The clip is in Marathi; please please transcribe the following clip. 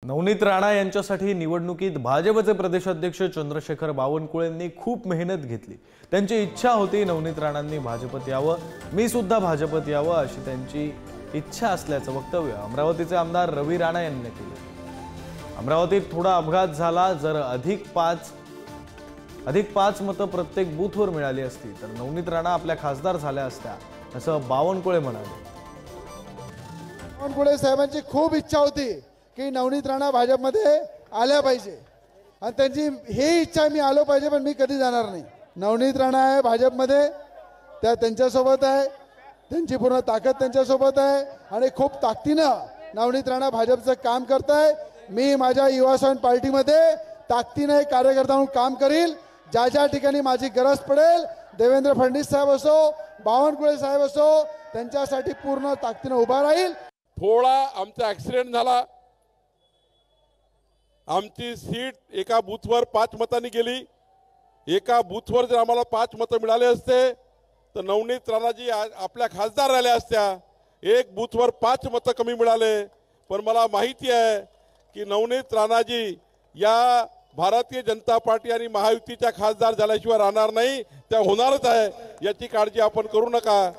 नवनीत राणा यांच्यासाठी निवडणुकीत भाजपचे प्रदेशाध्यक्ष चंद्रशेखर बावनकुळेंनी खूप मेहनत घेतली। त्यांची इच्छा होती नवनीत राणांनी भाजपत यावं, मी सुद्धा भाजपत यावं अशी त्यांची इच्छा असल्याचं वक्तव्य अमरावतीचे आमदार रवी राणा यांनी केलं। अमरावतीत थोडा अपघात झाला, जर अधिक पाच मतं प्रत्येक बूथवर मिळाली असती तर नवनीत राणा आपल्या खासदार झाल्या असत्या असं बावनकुळे म्हणाले। बावनकुळे साहेबांची खूप इच्छा होती की नवनीत राणा भाजपमध्ये आल्या पाहिजे आणि त्यांची ही इच्छा मी आलो पाहिजे, पण मी कधी जाणार नाही। नवनीत राणा आहे भाजपमध्ये, त्या त्यांच्यासोबत आहे, त्यांची पूर्ण ताकद त्यांच्यासोबत आहे आणि खूप ताकदीनं नवनीत राणा भाजपचं काम करत आहे। मी माझ्या युवा स्वाभिमान पार्टीमध्ये ताकदीने कार्यकर्ता म्हणून काम करील। ज्या ज्या ठिकाणी माझी गरज पडेल, देवेंद्र फडणवीस साहेब असो, बावनकुळे साहेब असो, त्यांच्यासाठी पूर्ण ताकदीने उभा राहील। थोडा आमचा ऍक्सिडेंट झाला, आमची सीट एका बूथवर 5 मतांनी गेली। एका बूथवर जर आम्हाला 5 मतं मिळाले असते तर नवनीत राणाजी आपल्या खासदार राहिल्या असत्या। एक बूथवर 5 मतं कमी मिळाले, पण मला माहिती आहे की नवनीत राणाजी या भारतीय जनता पार्टी आणि महायुतीच्या खासदार झाल्याशिवाय राहणार नाही, त्या होणारच आहे, याची काळजी आपण करू नका।